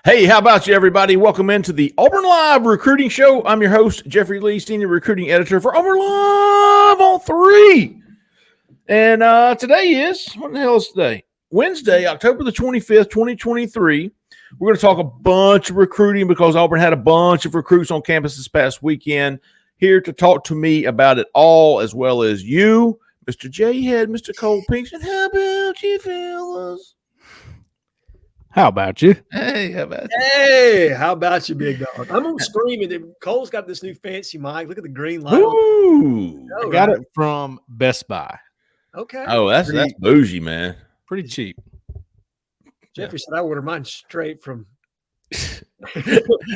Hey, how about you, everybody? Welcome into the Auburn Live Recruiting Show. I'm your host, Jeffrey Lee, Senior Recruiting Editor for Auburn Live on 3. And today is, what the hell is today? Wednesday, October the 25th, 2023. We're going to talk a bunch of recruiting because Auburn had a bunch of recruits on campus this past weekend. Here to talk to me about it all, as well as you, Mr. Jhead, Mr. Cole Pinkston. How about you, fellas? How about you? Hey, how about you? Hey, how about you, big dog? I'm going to scream it. Cole's got this new fancy mic. Look at the green light. Ooh. I got it from Best Buy. Okay. Oh, that's bougie, man. Pretty cheap. Jeffrey said I ordered mine straight from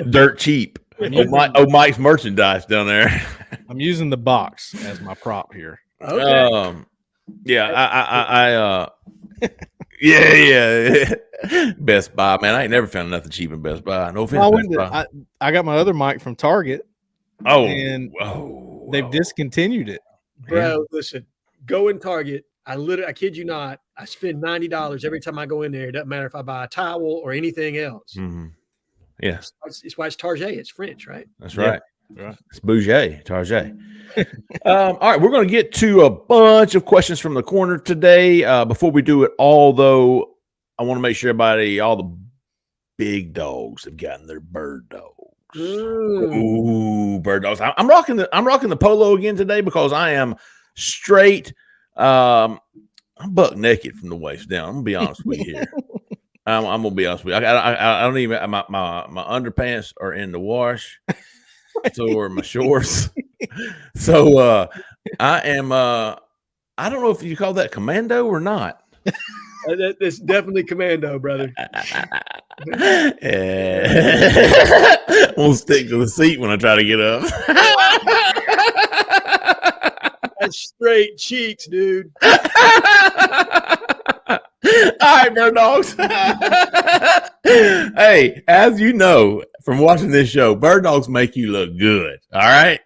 Dirt cheap. Mike's merchandise down there. I'm using the box as my prop here. Okay. Yeah, yeah. Best Buy, man. I ain't never found nothing cheap in Best Buy. No offense. I got my other mic from Target. Oh, and they've discontinued it. Bro, listen, go in Target. I kid you not, I spend $90 every time I go in there. It doesn't matter if I buy a towel or anything else. Mm-hmm. Yeah. It's why it's Target. It's French, right? That's right. Yeah. It's bougie, Target. All right, we're going to get to a bunch of questions from the corner today. Before we do it all, though, I want to make sure all the big dogs have gotten their bird dogs. Ooh, bird dogs. I'm rocking the polo again today because I am straight. I'm buck naked from the waist down. I'm gonna be honest with you here. I'm gonna be honest with you. I don't even my underpants are in the wash. So are my shorts. So I am. I don't know if you call that commando or not. It's definitely commando, brother. We'll stick to the seat when I try to get up. That's straight cheeks, dude. All right, bird dogs. Hey, as you know from watching this show, bird dogs make you look good. All right.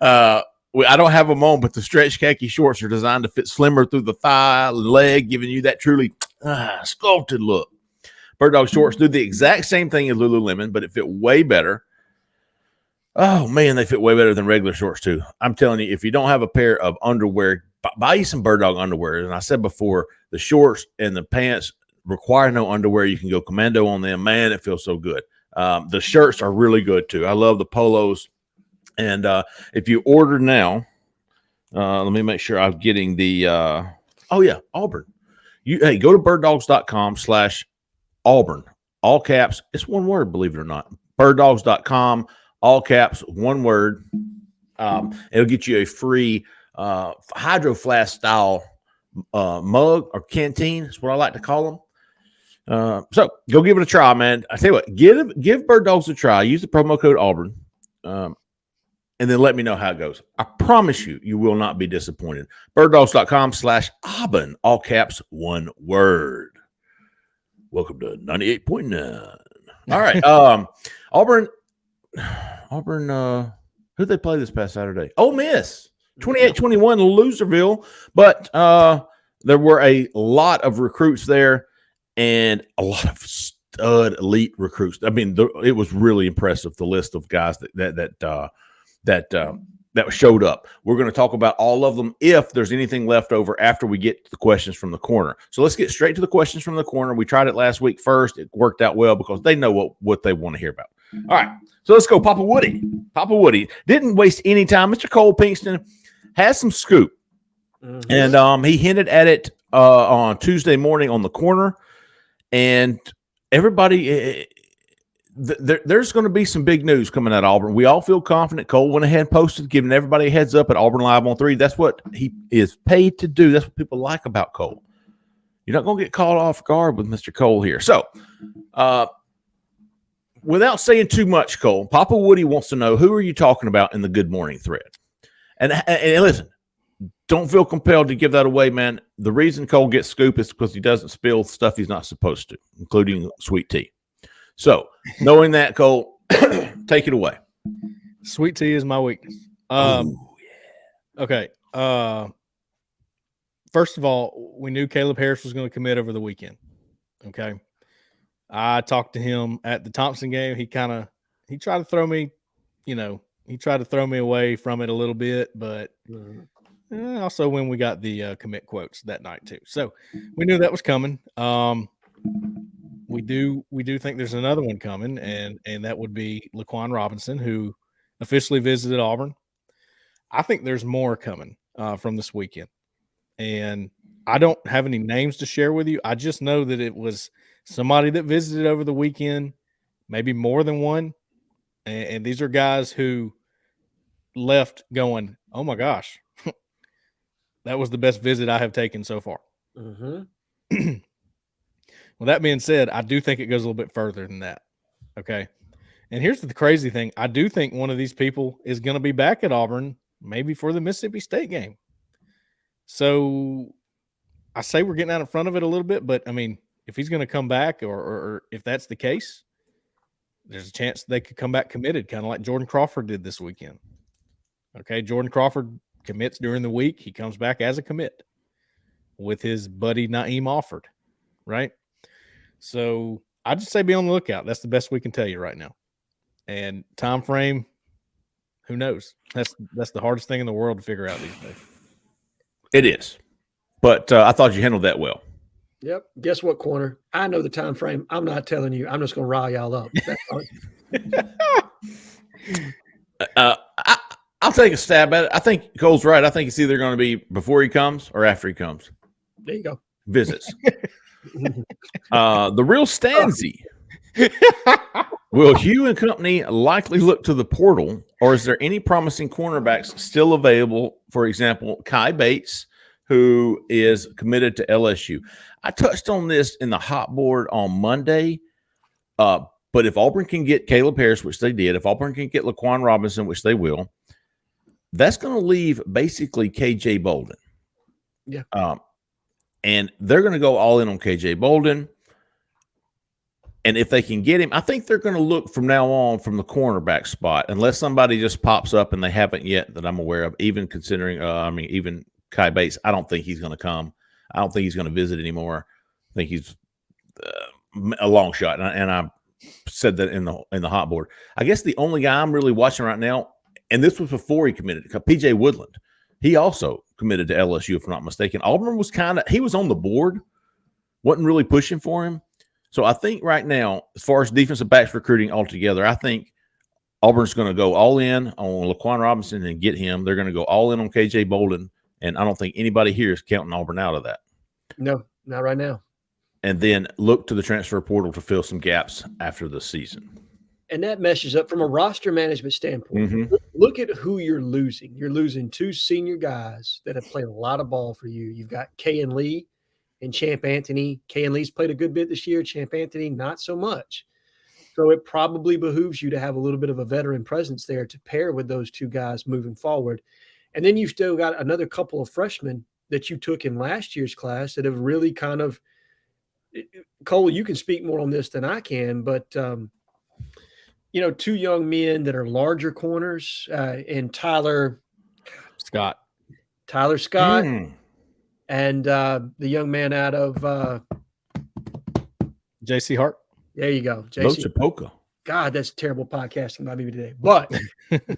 I don't have them on, but the stretch khaki shorts are designed to fit slimmer through the thigh, leg, giving you that truly sculpted look. Bird dog shorts do the exact same thing as Lululemon, but it fit way better. Oh, man, they fit way better than regular shorts, too. I'm telling you, if you don't have a pair of underwear, buy you some bird dog underwear. And I said before, the shorts and the pants require no underwear. You can go commando on them. Man, it feels so good. The shirts are really good, too. I love the polos. And if you order now, let me make sure I'm getting the Auburn. Go to birddogs.com/Auburn. All caps. It's one word, believe it or not. Birddogs.com, all caps, one word. It'll get you a free Hydro Flask style mug or canteen. That's what I like to call them. So go give it a try, man. I tell you what, give Bird Dogs a try. Use the promo code Auburn. And then let me know how it goes. I promise you will not be disappointed. Birddogs.com/Auburn, all caps, one word. Welcome to 98.9. All right. Auburn, who'd they play this past Saturday? Ole Miss, 28-21, Loserville. But there were a lot of recruits there and a lot of stud elite recruits. I mean, it was really impressive, the list of guys that showed up. We're going to talk about all of them if there's anything left over after we get to the questions from the corner. So let's get straight to the questions from the corner. We tried it last week first. It worked out well because they know what they want to hear about. All right, so let's go. Papa Woody didn't waste any time. Mr. Cole Pinkston has some scoop, and he hinted at it on Tuesday morning on the corner, and everybody there's going to be some big news coming out of Auburn. We all feel confident. Cole went ahead and posted, giving everybody a heads up at Auburn Live on 3. That's what he is paid to do. That's what people like about Cole. You're not going to get caught off guard with Mr. Cole here. So, without saying too much, Cole, Papa Woody wants to know, who are you talking about in the Good Morning thread? And listen, don't feel compelled to give that away, man. The reason Cole gets scoop is because he doesn't spill stuff he's not supposed to, including sweet tea. So, knowing that, Cole, take it away. Sweet tea is my weakness. Okay. First of all, we knew Caleb Harris was going to commit over the weekend. Okay. I talked to him at the Thompson game. He tried to throw me, he tried to throw me away from it a little bit, but also when we got the commit quotes that night too. So we knew that was coming. We do think there's another one coming, and that would be Laquan Robinson, who officially visited Auburn. I think there's more coming from this weekend, and I don't have any names to share with you. I just know that it was somebody that visited over the weekend, maybe more than one, and these are guys who left going, "Oh my gosh, that was the best visit I have taken so far." Well, that being said, I do think it goes a little bit further than that. Okay. And here's the crazy thing. I do think one of these people is going to be back at Auburn, maybe for the Mississippi State game. So I say we're getting out in front of it a little bit, but I mean, if he's going to come back or if that's the case, there's a chance they could come back committed, kind of like Jordan Crawford did this weekend. Okay. Jordan Crawford commits during the week. He comes back as a commit with his buddy Naeem Offord, right? So I just say be on the lookout. That's the best we can tell you right now. And time frame, who knows? That's the hardest thing in the world to figure out these days. It is. But I thought you handled that well. Yep. Guess what, corner? I know the time frame. I'm not telling you. I'm just going to rile y'all up. I'll take a stab at it. I think Cole's right. I think it's either going to be before he comes or after he comes. There you go. Visits. The real Stanzi. Will Hugh and company likely look to the portal, or is there any promising cornerbacks still available? For example, Kai Bates, who is committed to LSU. I touched on this in the hot board on Monday, but if Auburn can get Caleb Harris, which they did, if Auburn can get Laquan Robinson, which they will, that's going to leave basically KJ Bolden. Yeah. And they're going to go all in on KJ Bolden. And if they can get him, I think they're going to look from now on from the cornerback spot, unless somebody just pops up and they haven't yet that I'm aware of, even considering, even Kai Bates. I don't think he's going to come. I don't think he's going to visit anymore. I think he's a long shot. And I said that in the hot board. I guess the only guy I'm really watching right now, and this was before he committed, PJ Woodland. He also committed to LSU, if I'm not mistaken. Auburn was he was on the board, wasn't really pushing for him. So I think right now, as far as defensive backs recruiting altogether, I think Auburn's going to go all in on Laquan Robinson and get him. They're going to go all in on KJ Bolden, and I don't think anybody here is counting Auburn out of that. No, not right now. And then look to the transfer portal to fill some gaps after the season. And that meshes up from a roster management standpoint. Look at who you're losing. You're losing two senior guys that have played a lot of ball for you. You've got Kayan Lee and Champ Anthony. Kayan Lee's played a good bit this year. Champ Anthony, not so much. So it probably behooves you to have a little bit of a veteran presence there to pair with those two guys moving forward. And then you've still got another couple of freshmen that you took in last year's class that have really kind of – Cole, you can speak more on this than I can, but two young men that are larger corners and Tyler Scott. And the young man out of J.C. Hart. There you go. J.C. Poca. God, that's terrible podcasting by me today. But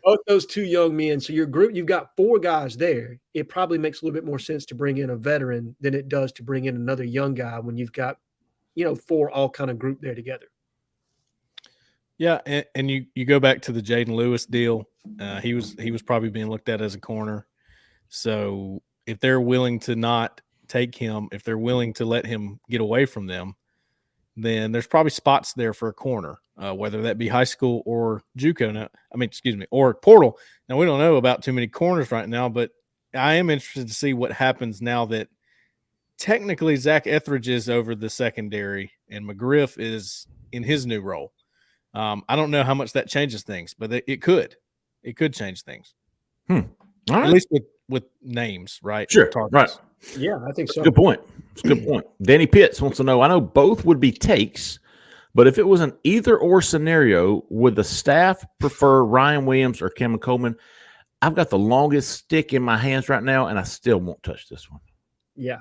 both those two young men, so your group, you've got four guys there. It probably makes a little bit more sense to bring in a veteran than it does to bring in another young guy when you've got, four all kind of grouped there together. Yeah, and you go back to the Jaden Lewis deal. He was probably being looked at as a corner. So if they're willing to not take him, if they're willing to let him get away from them, then there's probably spots there for a corner, whether that be high school or JUCO. Or portal. Now, we don't know about too many corners right now, but I am interested to see what happens now that technically Zach Etheridge is over the secondary and McGriff is in his new role. I don't know how much that changes things, but it could. It could change things. All right. At least with names, right? Sure. Right. Yeah, I think so. Good point. It's a good point. Danny Pitts wants to know, I know both would be takes, but if it was an either-or scenario, would the staff prefer Ryan Williams or Cameron Coleman? I've got the longest stick in my hands right now, and I still won't touch this one. Yeah.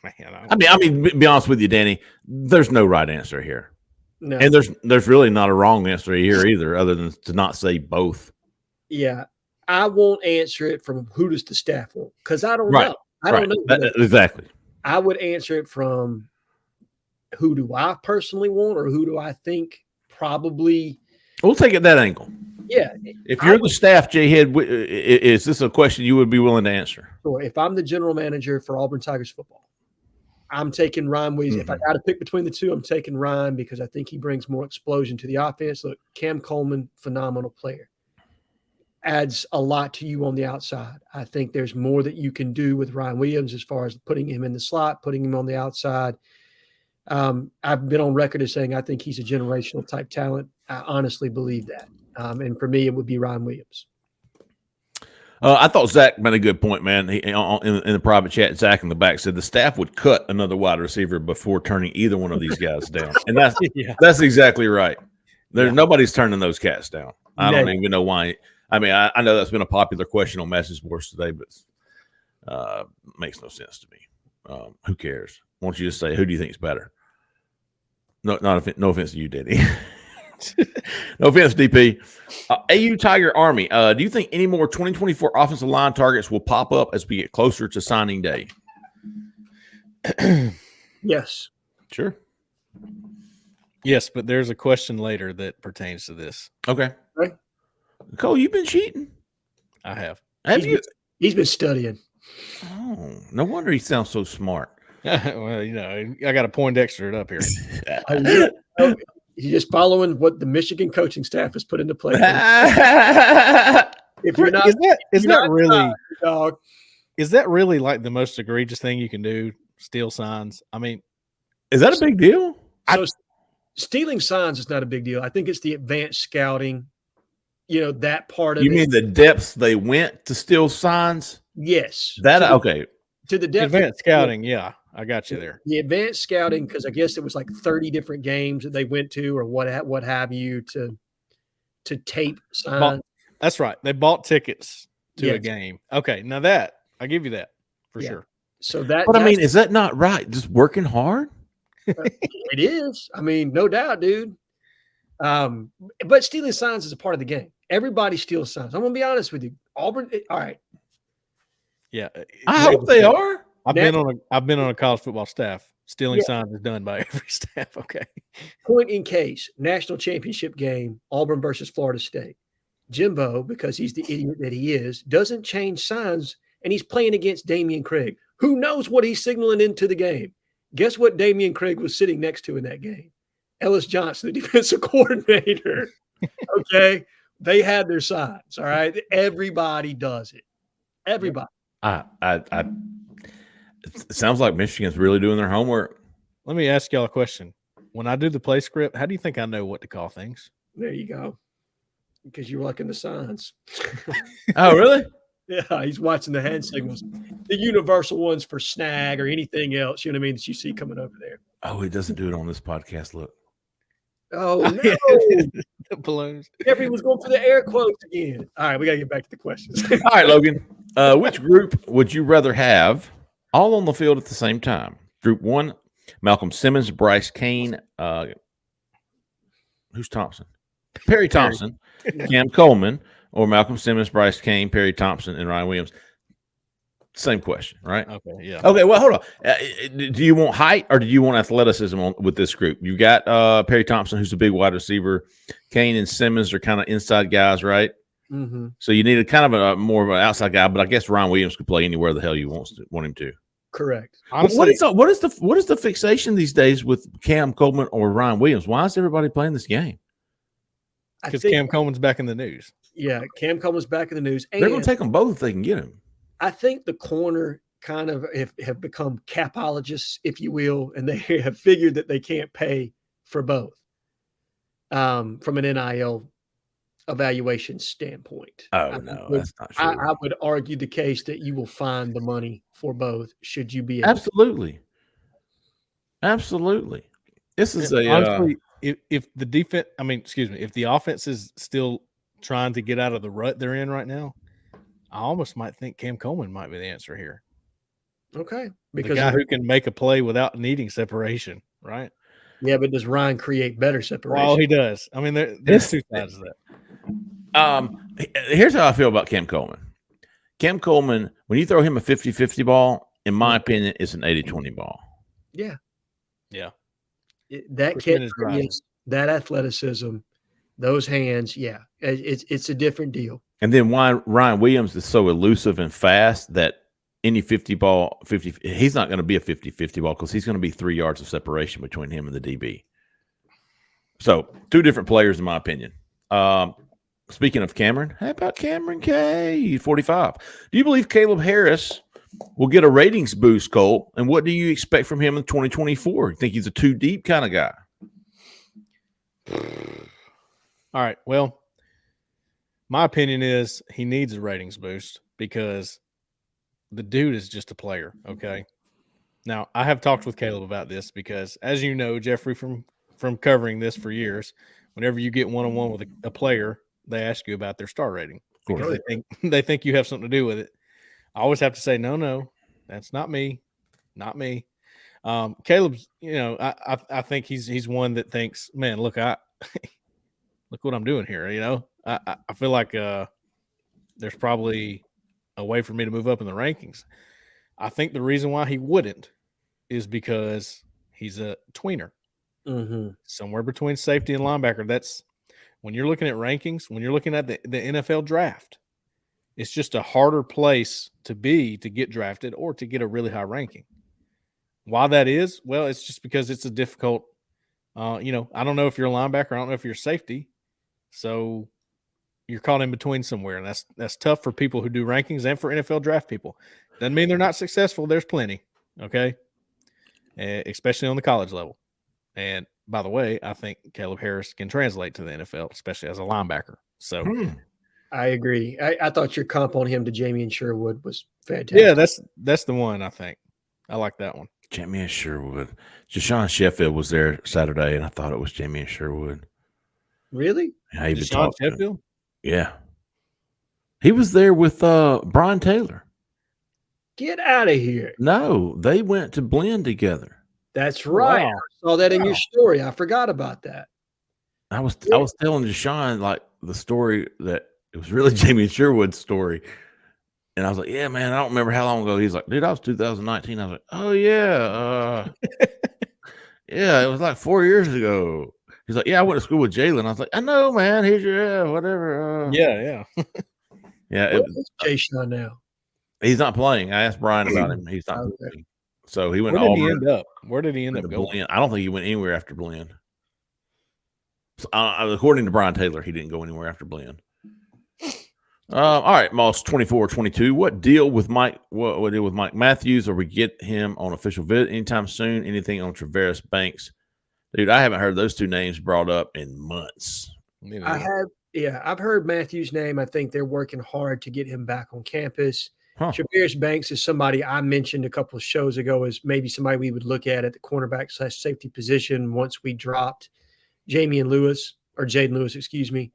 Man, I mean, be honest with you, Danny, there's no right answer here. No. And there's really not a wrong answer here either, other than to not say both. Yeah. I won't answer it from who does the staff want, because I don't know. I don't know. Exactly. I would answer it from who do I personally want, or who do I think probably. We'll take it that angle. Yeah. If you're the staff, Jhead, is this a question you would be willing to answer? Sure. If I'm the general manager for Auburn Tigers football, I'm taking Ryan Williams. If I got to pick between the two, I'm taking Ryan because I think he brings more explosion to the offense. Look, Cam Coleman, phenomenal player. Adds a lot to you on the outside. I think there's more that you can do with Ryan Williams as far as putting him in the slot, putting him on the outside. I've been on record as saying I think he's a generational type talent. I honestly believe that. And for me, it would be Ryan Williams. I thought Zach made a good point, man. He, in the private chat, Zach in the back said the staff would cut another wide receiver before turning either one of these guys down. And that's exactly right. Nobody's turning those cats down. I don't even know why. I mean, I know that's been a popular question on message boards today, but makes no sense to me. Who cares? Why don't you just say, who do you think is better? No offense to you, Denny. No offense, DP. AU Tiger Army. Do you think any more 2024 offensive line targets will pop up as we get closer to signing day? Yes. Sure. Yes, but there's a question later that pertains to this. Okay. Right. Cole, you've been cheating. I have. He's been studying. Oh, no wonder he sounds so smart. Well, I got to Poindexter it up here. You're just following what the Michigan coaching staff has put into place. If you're not, is that really like the most egregious thing you can do? Steal signs? I mean, is that a big deal? So stealing signs is not a big deal. I think it's the advanced scouting. That part of it. You mean the depths they went to steal signs? Yes. Okay. To the depth. Advanced scouting, yeah. I got you there. The advanced scouting, because I guess it was like 30 different games that they went to or what have you to tape signs. That's right. They bought tickets to a game. Okay. Now that, I give you that for sure. So but I mean, is that not right? Just working hard? It is. I mean, no doubt, dude. But stealing signs is a part of the game. Everybody steals signs. I'm going to be honest with you. Auburn, all right. Yeah. I hope they are. I've been on a college football staff. Stealing signs is done by every staff. Okay. Point in case, national championship game, Auburn versus Florida State. Jimbo, because he's the idiot that he is, doesn't change signs, and he's playing against Damian Craig. Who knows what he's signaling into the game? Guess what Damian Craig was sitting next to in that game? Ellis Johnson, the defensive coordinator. Okay. They had their signs. All right. Everybody does it. Everybody. It sounds like Michigan's really doing their homework. Let me ask y'all a question. When I do the play script, how do you think I know what to call things? There you go. Because you're looking the signs. Oh, really? Yeah, he's watching the hand signals, the universal ones for snag or anything else, you know what I mean, that you see coming over there. Oh, he doesn't do it on this podcast. Look. Oh, no. The balloons. Jeffrey was going for the air quotes again. All right, we got to get back to the questions. All right, Logan. Which group would you rather have all on the field at the same time? Group 1, Malcolm Simmons, Bryce Kane. Who's Thompson? Perry Thompson, Cam Coleman, or Malcolm Simmons, Bryce Kane, Perry Thompson, and Ryan Williams. Same question, right? Okay, yeah. Okay, well, hold on. Do you want height or do you want athleticism with this group? You got Perry Thompson, who's a big wide receiver. Kane and Simmons are kind of inside guys, right? Mm-hmm. So you need a kind of more of an outside guy, but I guess Ryan Williams could play anywhere the hell you want him to. Correct. Honestly, what is the fixation these days with Cam Coleman or Ryan Williams? Why is everybody playing this game? Because Cam Coleman's back in the news. Yeah, Cam Coleman's back in the news. And they're going to take them both if they can get him. I think the corner kind of have become capologists, if you will, and they have figured that they can't pay for both from an NIL evaluation standpoint. Oh, no, that's not true. I would argue the case that you will find the money for both should you be absolutely. This is honestly, if the defense, if the offense is still trying to get out of the rut they're in right now, I almost might think Cam Coleman might be the answer here. Okay. Because the guy who can make a play without needing separation, right? Yeah, but does Ryan create better separation? Well, he does. I mean, there's two sides to that. Here's how I feel about Cam Coleman. Cam Coleman, when you throw him a 50-50 ball, in my opinion, it's an 80-20 ball. Yeah. Yeah. That catch radius, that athleticism, those hands, it's a different deal. And then why Ryan Williams is so elusive and fast that any 50 ball, he's not going to be a 50-50 ball because he's going to be 3 yards of separation between him and the DB. So, two different players, in my opinion. Speaking of Cameron, how about Cameron K? 45. Do you believe Caleb Harris will get a ratings boost, Cole? And what do you expect from him in 2024? You think he's a too deep kind of guy? All right. Well, my opinion is he needs a ratings boost because the dude is just a player. Okay. Now, I have talked with Caleb about this because, as you know, Jeffrey, from covering this for years, whenever you get one-on-one with a player, they ask you about their star rating because they think you have something to do with it. I always have to say, no, that's not me. Not me. Caleb's, I think he's one that thinks, man, look, look what I'm doing here. I feel like there's probably a way for me to move up in the rankings. I think the reason why he wouldn't is because he's a tweener, somewhere between safety and linebacker. That's when you're looking at rankings, when you're looking at the NFL draft, it's just a harder place to be to get drafted or to get a really high ranking. Why that is? Well, it's just because it's a difficult, I don't know if you're a linebacker. I don't know if you're safety. So you're caught in between somewhere. And that's tough for people who do rankings and for NFL draft people. Doesn't mean they're not successful. There's plenty. Okay. Especially on the college level. And by the way, I think Caleb Harris can translate to the NFL, especially as a linebacker. So I agree. I thought your comp on him to Jamie and Sherwood was fantastic. Yeah, that's the one, I think. I like that one. Jamie and Sherwood. Jashawn Sheffield was there Saturday, and I thought it was Jamie and Sherwood. Really? Yeah, Jashawn Sheffield? Yeah. He was there with Brian Taylor. Get out of here. No, they went to blend together. That's right. Wow. I saw that in your story. I forgot about that. I was telling Jashawn like the story that it was really Jamie and Sherwood's story. And I was like, yeah, man, I don't remember how long ago. He's like, dude, I was 2019. I was like, oh, yeah. Yeah, it was like 4 years ago. He's like, yeah, I went to school with Jalen. I was like, I know, man. Here's your, whatever. Yeah. Yeah. What's Jashawn now? He's not playing. I asked Brian about him. He's not playing. So he went to Auburn. Where did he end up going? Blend. I don't think he went anywhere after blend. So, according to Brian Taylor, he didn't go anywhere after blend. All right, Moss 24-22. What deal with Mike? What deal with Mike Matthews? Or we get him on official visit anytime soon? Anything on Traveris Banks? Dude, I haven't heard those two names brought up in months. I have. Yeah, I've heard Matthews' name. I think they're working hard to get him back on campus. Traveris Banks is somebody I mentioned a couple of shows ago as maybe somebody we would look at the cornerback / safety position once we dropped Jaden Lewis, excuse me.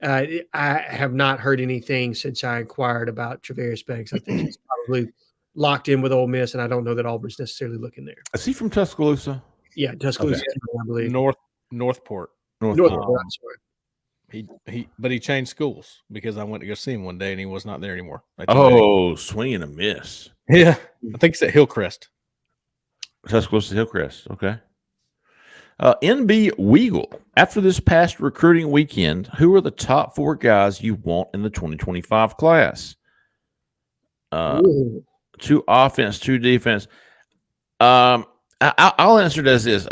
I have not heard anything since I inquired about Traveris Banks. I think he's probably locked in with Ole Miss, and I don't know that Auburn's necessarily looking there. Is he from Tuscaloosa? Yeah, Tuscaloosa, I believe. Northport. Northport. But he changed schools because I went to go see him one day and he was not there anymore. Swing and a miss. Yeah, I think it's at Hillcrest. Tuscaloosa Hillcrest. Okay. NB Weagle. After this past recruiting weekend, who are the top 4 guys you want in the 2025 class? 2 offense, 2 defense. I'll answer it as this: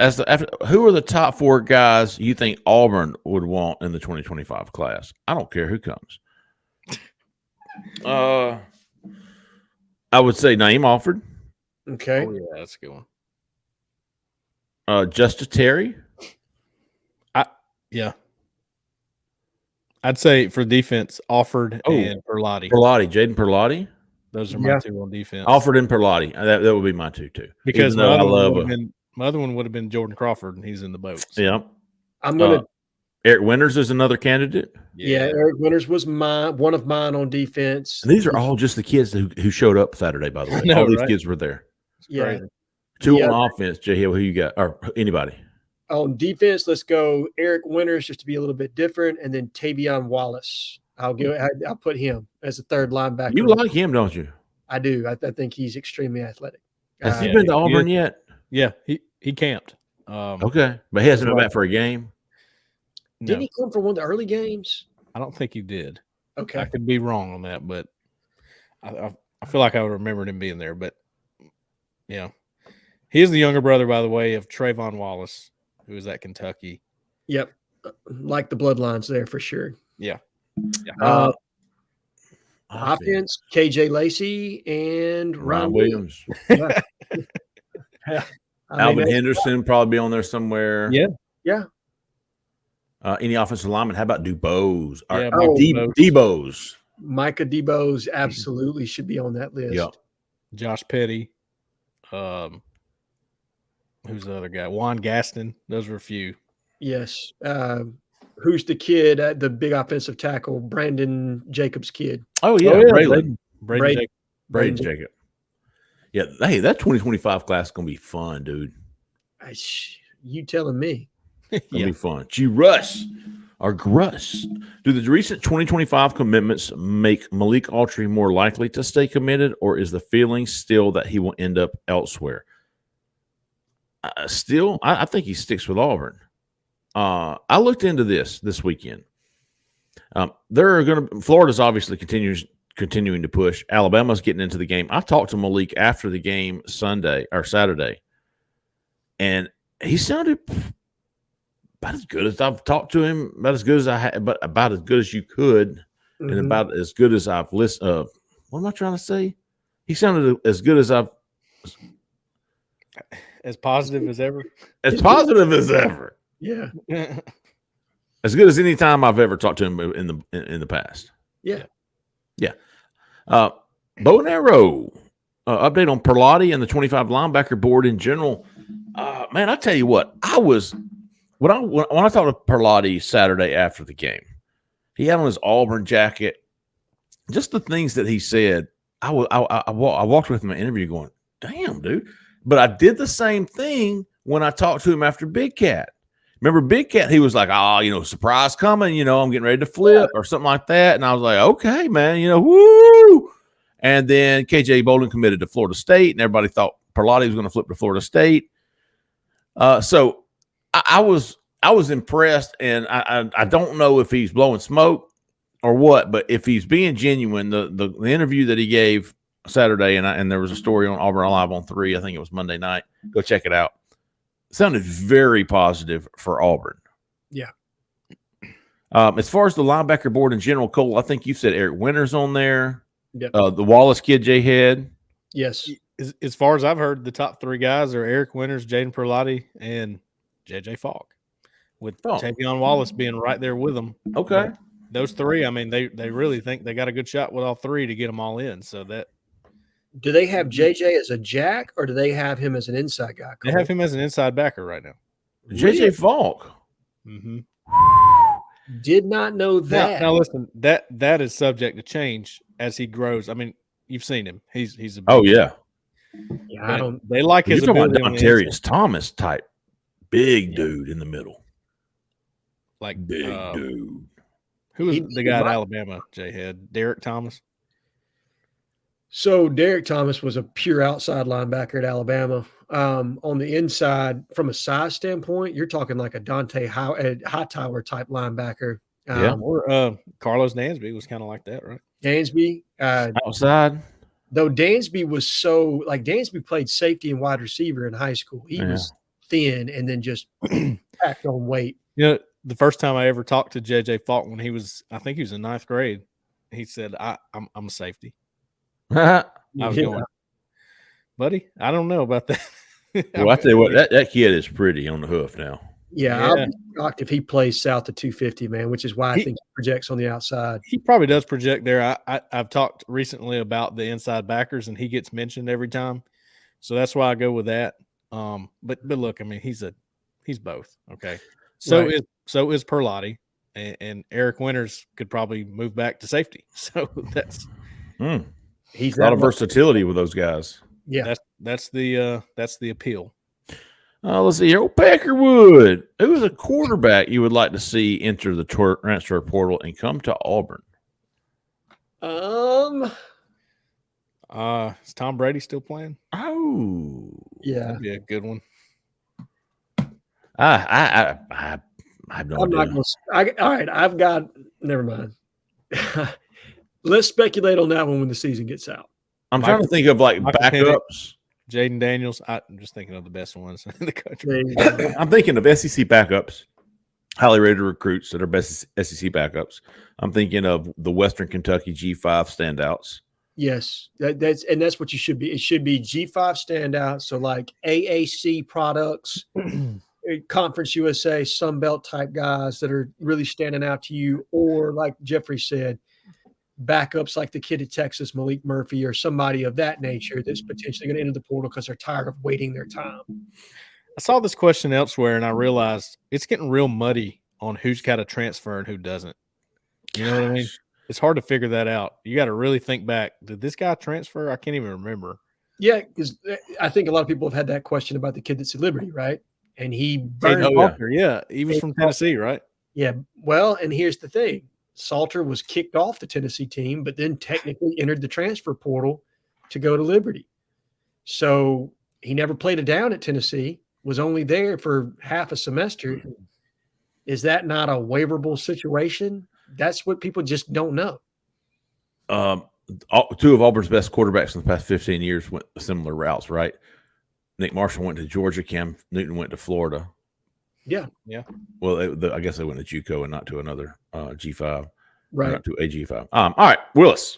who are the top 4 guys you think Auburn would want in the 2025 class? I don't care who comes. I would say Naeem Alford. Okay. Oh, yeah, that's a good one. Justice Terry. Yeah. I'd say for defense, Alford and Perlotti. Jaden Perlotti. Those are my 2 on defense. Alford and Perlotti. That would be my 2 too. Because my other one would have been Jordan Crawford, and he's in the boat. So. Yeah. I'm gonna. Eric Winters is another candidate. Yeah, Eric Winters was one of mine on defense. And these are all just the kids who showed up Saturday, by the way. All these kids were there. It's crazy. 2 on offense. Jay Hill, who you got? Or anybody? On defense, let's go Eric Winters just to be a little bit different, and then Tavion Wallace. I'll put him as a third linebacker. You like him, don't you? I do. I think he's extremely athletic. Has he been to Auburn yet? Yeah, he camped. Okay, but he hasn't been back for a game. Didn't he come for one of the early games? I don't think he did. Okay, I could be wrong on that, but I feel like I would remember him being there. But yeah, he is the younger brother, by the way, of Trayvon Wallace, who is at Kentucky. Yep, like the bloodlines there for sure. Yeah. Offense, KJ Lacey and Ryan Williams. Yeah. Alvin Henderson probably be on there somewhere. Yeah. Any offensive lineman? How about Dubose? Yeah, Debose. Micah Debose absolutely should be on that list. Yep. Josh Petty. Who's the other guy? Juan Gaston. Those were a few. Yes. Who's the kid at the big offensive tackle? Brandon Jacobs' kid. Oh yeah, Braden Jacob. Yeah, hey, that 2025 class is gonna be fun, dude. You telling me? It'll be fun. Gruss. Do the recent 2025 commitments make Malik Autry more likely to stay committed, or is the feeling still that he will end up elsewhere? I think he sticks with Auburn. I looked into this weekend. Florida's obviously continuing to push. Alabama's getting into the game. I talked to Malik after the game Saturday, and he sounded about as good as I've talked to him, about as good as I had, but about as good as you could, and about as good as I've listened. What am I trying to say? He sounded as good as I've, as positive as ever. As positive as ever. Yeah. As good as any time I've ever talked to him in the past. Yeah. Bow and arrow. Update on Perlotti and the 25 linebacker board in general. Man, I tell you what, when I talked to Perlotti Saturday after the game, he had on his Auburn jacket. Just the things that he said, I walked with him in an interview going, damn, dude. But I did the same thing when I talked to him after Big Cat. Remember Big Cat? He was like, surprise coming, I'm getting ready to flip or something like that. And I was like, okay, man, woo. And then KJ Bolden committed to Florida State, and everybody thought Perlotti was going to flip to Florida State. So I was impressed, and I don't know if he's blowing smoke or what, but if he's being genuine, the interview that he gave Saturday, and there was a story on Auburn Live on 3, I think it was Monday night. Go check it out. Sounded very positive for Auburn. Yeah. As far as the linebacker board in general, Cole, I think you said Eric Winters on there. Yep. The Wallace kid, Jhead. Yes. As far as I've heard, the top 3 guys are Eric Winters, Jaden Perlotti, and JJ Falk, with Tavion Wallace being right there with them. Okay. But those 3, I mean, they really think they got a good shot with all 3 to get them all in. So that. Do they have JJ as a jack, or do they have him as an inside guy? They have him as an inside backer right now. JJ Falk. Mm-hmm. Did not know that. Now listen, that is subject to change as he grows. I mean, you've seen him. He's a I don't. They like his ability. You're talking about Dontarius Thomas type, big dude in the middle, like big dude. Who was the guy at Alabama? Jhead, Derek Thomas. So Derek Thomas was a pure outside linebacker at Alabama. On the inside, from a size standpoint, you're talking like a Dante Hightower type linebacker. Or Carlos Dansby was kind of like that, right? Dansby outside. Though Dansby was Dansby played safety and wide receiver in high school. He was thin and then just packed on weight. The first time I ever talked to JJ Falk when I think he was in 9th grade, he said, I'm a safety. I was going, buddy, I don't know about that. Well, I tell you what, that kid is pretty on the hoof now. Yeah, I'll be shocked if he plays south of 250, man, which is why I think he projects on the outside. He probably does project there. I've talked recently about the inside backers, and he gets mentioned every time. So that's why I go with that. But look, I mean, he's both. Okay. So is Perlotti, and Eric Winters could probably move back to safety. So that's he's a lot of versatility with those guys. Yeah, that's the appeal. Let's see here. Oh, Peckerwood. Who is a quarterback you would like to see enter the transfer portal and come to Auburn? Is Tom Brady still playing? Oh, yeah, that'd be a good one. I have no idea. All right, I've got. Never mind. Let's speculate on that one when the season gets out. I'm trying to think of like backups. Jaden Daniels. I'm just thinking of the best ones in the country. I'm thinking of SEC backups, highly rated recruits that are best SEC backups. I'm thinking of the Western Kentucky G5 standouts. Yes, that's what you should be. It should be G5 standouts. So like AAC products, Conference USA, Sun Belt type guys that are really standing out to you, or like Jeffrey said, backups like the kid at Texas, Malik Murphy, or somebody of that nature that's potentially going to enter the portal because they're tired of waiting their time. I saw this question elsewhere, and I realized it's getting real muddy on who's got to transfer and who doesn't. You know what I mean? It's hard to figure that out. You got to really think back. Did this guy transfer? I can't even remember. Yeah, because I think a lot of people have had that question about the kid that's at Liberty, right? And he burned Salter. Yeah, he was from Tennessee, right? Yeah. Well, and here's the thing. Salter was kicked off the Tennessee team, but then technically entered the transfer portal to go to Liberty. So he never played a down at Tennessee, was only there for half a semester. Is that not a waiverable situation? That's what people just don't know. Two of Auburn's best quarterbacks in the past 15 years went similar routes, right? Nick Marshall went to Georgia. Cam Newton went to Florida. Yeah. Well, I guess they went to JUCO and not to another G5. Right. Not to a G5. All right.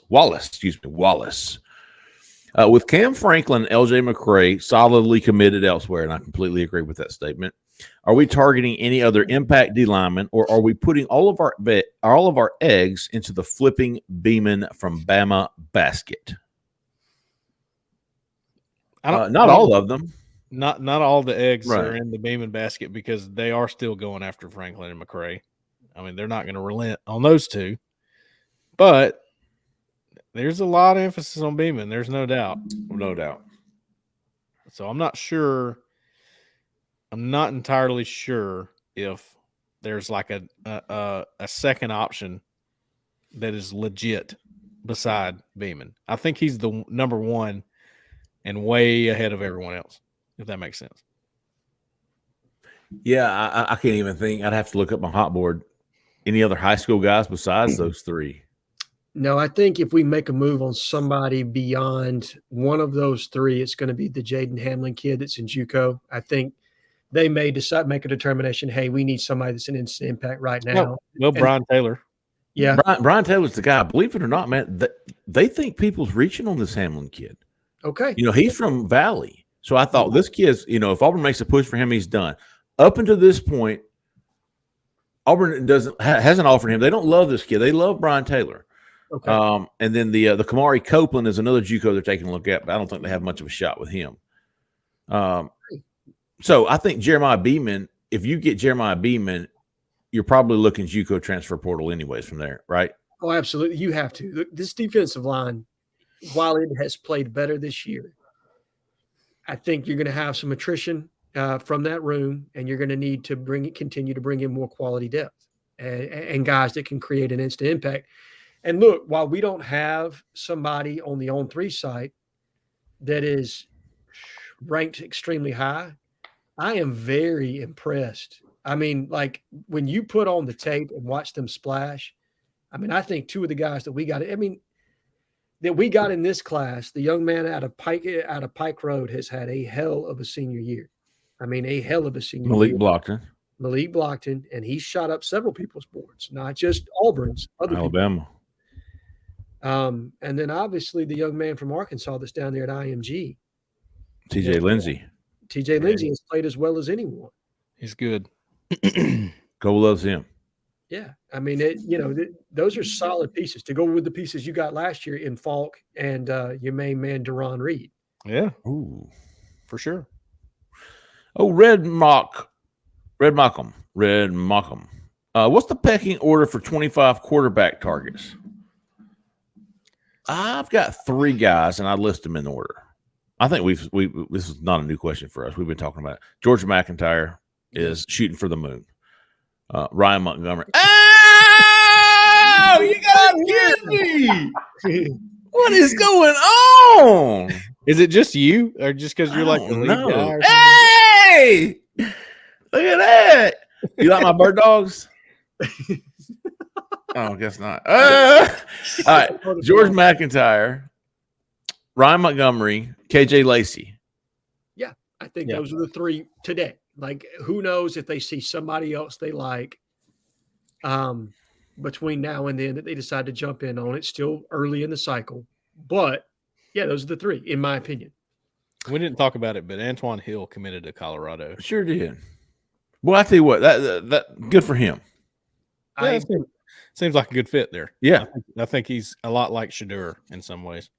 Wallace. With Cam Franklin and LJ McCray solidly committed elsewhere, and I completely agree with that statement. Are we targeting any other impact D linemen, or are we putting all of our eggs into the flipping Beeman from Bama basket? Not all of them. Not all the eggs are in the Beeman basket because they are still going after Franklin and McCray. I mean, they're not going to relent on those two. But there's a lot of emphasis on Beeman. There's no doubt. No doubt. So I'm not sure. I'm not entirely sure if there's like a second option that is legit beside Beeman. I think he's the number one and way ahead of everyone else, if that makes sense. Yeah, I can't even think. I'd have to look up my hot board. Any other high school guys besides those three? No, I think if we make a move on somebody beyond one of those three, it's going to be the Jaden Hamlin kid that's in JUCO. I think they may make a determination, hey, we need somebody that's an instant impact right now. Well, Brian Taylor. Yeah. Brian Taylor's the guy. Believe it or not, man, they think people's reaching on this Hamlin kid. Okay. He's from Valley. So I thought this kid's, if Auburn makes a push for him, he's done. Up until this point, Auburn hasn't offered him. They don't love this kid. They love Brian Taylor. Okay. And then the Kamari Copeland is another JUCO they're taking a look at, but I don't think they have much of a shot with him. So I think Jeremiah Beeman, if you get Jeremiah Beeman, you're probably looking JUCO transfer portal anyways from there, right? Oh, absolutely. You have to. This defensive line, while it has played better this year, I think you're going to have some attrition from that room, and you're going to need to continue to bring in more quality depth and guys that can create an instant impact. And look, while we don't have somebody on the On3 site that is ranked extremely high, I am very impressed. I mean, like when you put on the tape and watch them splash, I mean, I think two of the guys that we got in this class, the young man out of Pike Road has had a hell of a senior year. I mean, a hell of a senior year. Malik Blockton, and he shot up several people's boards, not just Auburn's, other Alabama. And then obviously the young man from Arkansas that's down there at IMG. TJ Lindsey. TJ Lindsey has played as well as anyone. He's good. Go loves him. Yeah. I mean, those are solid pieces to go with the pieces you got last year in Falk and your main man, Deron Reed. Yeah. Ooh. For sure. Oh, Red Mockham. What's the pecking order for 25 quarterback targets? I've got three guys, and I list them in order. I think this is not a new question for us. We've been talking about it. George McIntyre is shooting for the moon. Ryan Montgomery. Oh, you gotta kidding me! What is going on? Is it just you, or just because you're like the lead guy? Or hey, look at that! You like my bird dogs? Oh, I guess not. All right, George McIntyre, Ryan Montgomery, KJ Lacey. Yeah, I think those are the three today. Like, who knows if they see somebody else they like between now and then that they decide to jump in on. It's still early in the cycle. But, yeah, those are the three, in my opinion. We didn't talk about it, but Antoine Hill committed to Colorado. Sure did. Well, I tell you what, that good for him. Yeah, seems like a good fit there. Yeah. I think he's a lot like Shedeur in some ways.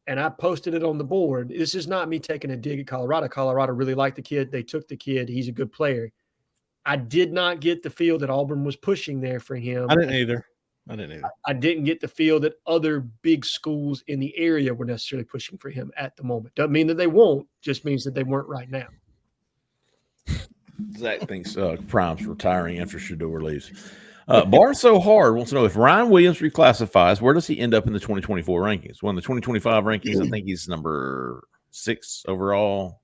And I posted it on the board. This is not me taking a dig at Colorado. Colorado really liked the kid. They took the kid. He's a good player. I did not get the feel that Auburn was pushing there for him. I didn't either. I didn't get the feel that other big schools in the area were necessarily pushing for him at the moment. Doesn't mean that they won't. Just means that they weren't right now. Zach thinks Prime's retiring after Shedeur leaves. Bar So Hard wants to know if Ryan Williams reclassifies, where does he end up in the 2024 rankings? Well, in the 2025 rankings, I think he's number 6 overall.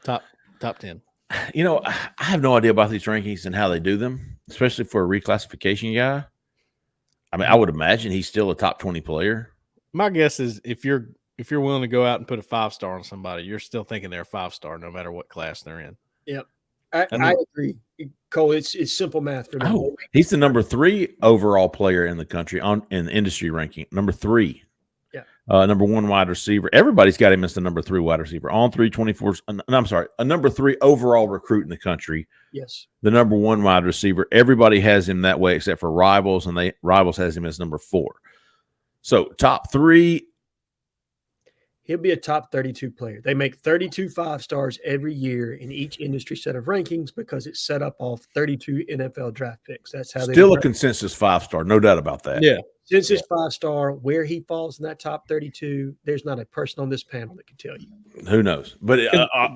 Top 10. You know, I have no idea about these rankings and how they do them, especially for a reclassification guy. I mean, I would imagine he's still a top 20 player. My guess is if you're willing to go out and put a 5-star on somebody, you're still thinking they're a 5-star no matter what class they're in. Yep. I agree, Cole. It's simple math for me. Oh, he's the number 3 overall player in the country in the industry ranking. Number 3. Yeah. Number 1 wide receiver. Everybody's got him as the number 3 wide receiver. On 324s. I'm sorry, a number 3 overall recruit in the country. Yes. The number 1 wide receiver. Everybody has him that way except for Rivals, and Rivals has him as number 4. So top 3. He'll be a top 32 player. They make 32 5-stars every year in each industry set of rankings because it's set up off 32 NFL draft picks. That's how they still a consensus 5-star, no doubt about that. Yeah. Since it's 5-star, where he falls in that top 32, there's not a person on this panel that can tell you. Who knows? But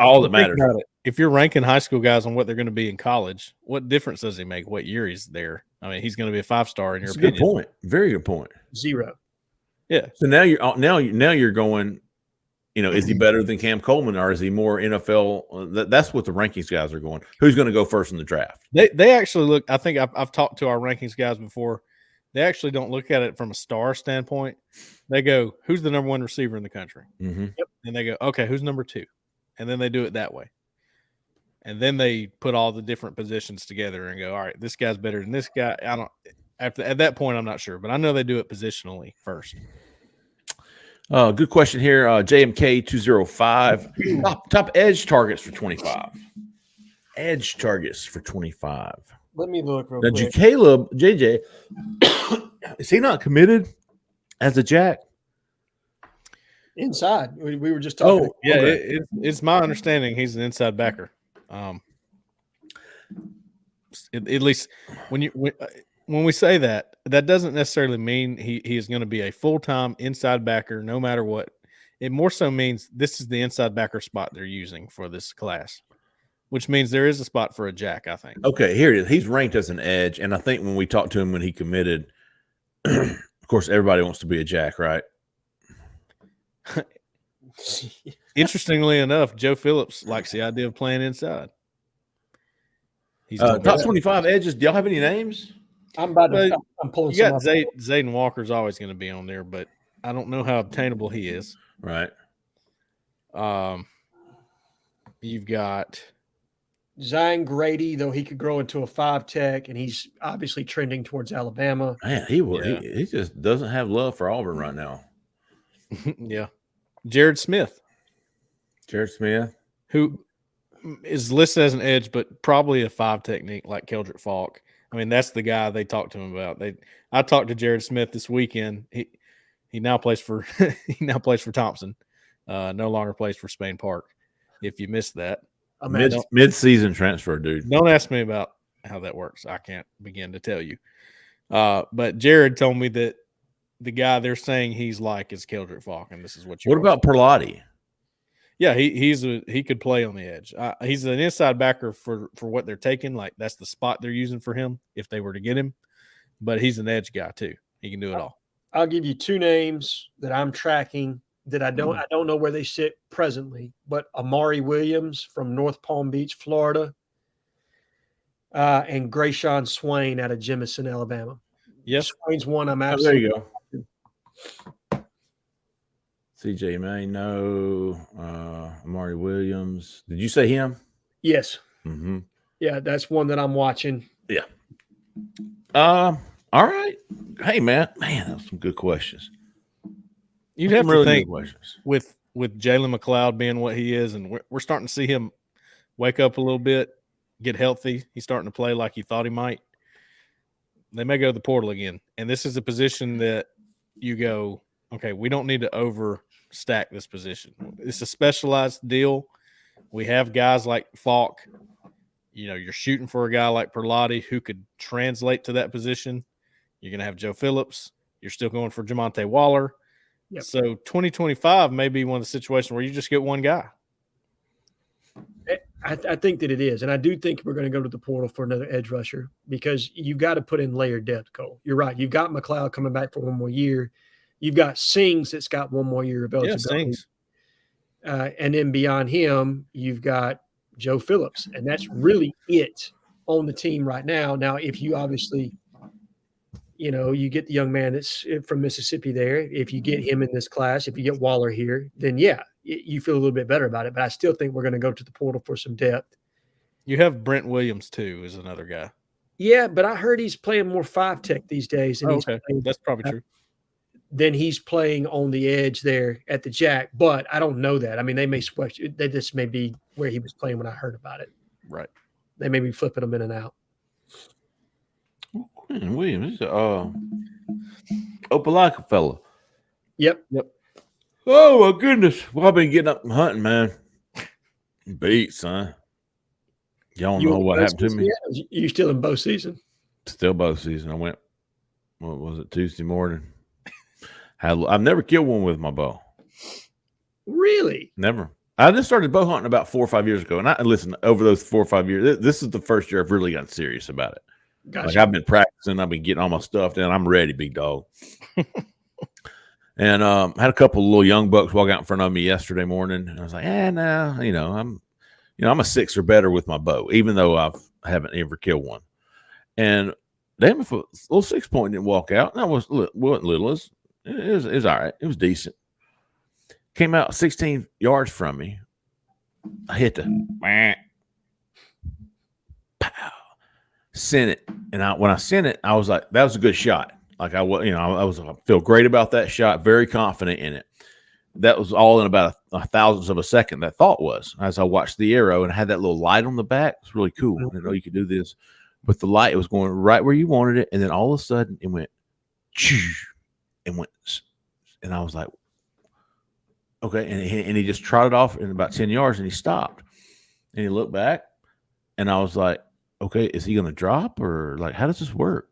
all that matters. If you're ranking high school guys on what they're going to be in college, what difference does he make? What year he's there? I mean, he's going to be a 5-star in your opinion. Good point. Very good point. 0. Yeah. So now you're going. You know, is he better than Cam Coleman, or is he more NFL? That's what the rankings guys are going. Who's going to go first in the draft? They actually look. I think I've talked to our rankings guys before. They actually don't look at it from a star standpoint. They go, who's the number 1 receiver in the country? Mm-hmm. Yep. And they go, okay, who's number 2? And then they do it that way. And then they put all the different positions together and go, all right, this guy's better than this guy. At that point, I'm not sure, but I know they do it positionally first. Good question here. JMK 205. Top edge targets for 25. Edge targets for 25. Let me look real Now, quick. Caleb, JJ, is he not committed as a jack? Inside. We were just talking. Oh, yeah. Okay. It's my understanding he's an inside backer. At least when we say that doesn't necessarily mean he is going to be a full-time inside backer no matter what. It more so means this is the inside backer spot they're using for this class, which means there is a spot for a jack, I think. Okay, here it is. He's ranked as an edge, and I think when we talked to him when he committed, of course, everybody wants to be a jack, right? Interestingly enough, Joe Phillips likes the idea of playing inside. He's top 25 edges. Do y'all have any names? I'm pulling. You got Zayden Walker's always going to be on there, but I don't know how obtainable he is. Right. You've got Zion Grady, though he could grow into a 5-tech, and he's obviously trending towards Alabama. Man, he just doesn't have love for Auburn right now. Yeah. Jared Smith, who is listed as an edge, but probably a 5 technique like Keldrick Falk. I mean, that's the guy they talked to him about. I talked to Jared Smith this weekend. He now plays for Thompson. No longer plays for Spain Park. If you missed that, mid-season transfer, dude. Don't ask me about how that works. I can't begin to tell you. But Jared told me that the guy they're saying he's like is Keldrick Falk, and this is what you. What about Perlotti? Yeah, he could play on the edge. He's an inside backer for what they're taking. Like that's the spot they're using for him if they were to get him. But he's an edge guy too. He can do it all. I'll give you 2 names that I'm tracking that I don't know where they sit presently, but Amari Williams from North Palm Beach, Florida, and Grayshawn Swain out of Jemison, Alabama. Yes, Swain's one I'm absolutely. There you go. CJ May, no. Amari Williams. Did you say him? Yes. Mm-hmm. Yeah, that's one that I'm watching. Yeah. All right. Hey, man, that's some good questions. You'd have really to think good questions. with Jalen McLeod being what he is, and we're starting to see him wake up a little bit, get healthy. He's starting to play like he thought he might. They may go to the portal again, and this is a position that you go, okay, we don't need to overstack this position. It's a specialized deal. We have guys like Falk. You know, you're shooting for a guy like Perlotti who could translate to that position. You're going to have Joe Phillips. You're still going for Jamonte Waller. Yep. So 2025 may be one of the situations where you just get one guy. I think that it is. And I do think we're going to go to the portal for another edge rusher because you've got to put in layered depth, Cole. You're right. You've got McLeod coming back for one more year. You've got Sings that's got one more year of eligibility. Yeah, Sings. And then beyond him, you've got Joe Phillips. And that's really it on the team right now. Now, if you obviously – you get the young man that's from Mississippi there. If you get him in this class, if you get Waller here, then yeah, you feel a little bit better about it. But I still think we're going to go to the portal for some depth. You have Brent Williams too, is another guy. Yeah, but I heard he's playing more 5-tech these days. And okay, that's probably true. Then he's playing on the edge there at the jack, but I don't know that. I mean, they may switch. This may be where he was playing when I heard about it. Right. They may be flipping him in and out. Quinn Williams, Opelika fella. Yep. Oh my goodness! Well, I've been getting up and hunting, man. Beat, son. Y'all know what happened to me. Yeah. You still in bow season? Still bow season. I went. What was it? Tuesday morning. I've never killed one with my bow. Really? Never. I just started bow hunting about 4 or 5 years ago, and listen, over those 4 or 5 years, this is the first year I've really gotten serious about it. Gotcha. Like I've been practicing, I've been getting all my stuff done. I'm ready, big dog. And had a couple of little young bucks walk out in front of me yesterday morning. And I was like, no, I'm a 6 or better with my bow, even though I haven't ever killed one. And damn, if a little 6-point didn't walk out, and I wasn't little. It was all right. It was decent. Came out 16 yards from me. I hit the pow. Sent it, and when I sent it, I was like, "That was a good shot." Like I feel great about that shot, very confident in it. That was all in about a thousandth of a second. That thought was as I watched the arrow and had that little light on the back. It's really cool. I didn't know you could do this, but the light was going right where you wanted it, and then all of a sudden it went, and I was like, "Okay," and he just trotted off in about 10 yards, and he stopped, and he looked back, and I was like, okay, is he going to drop or like, how does this work?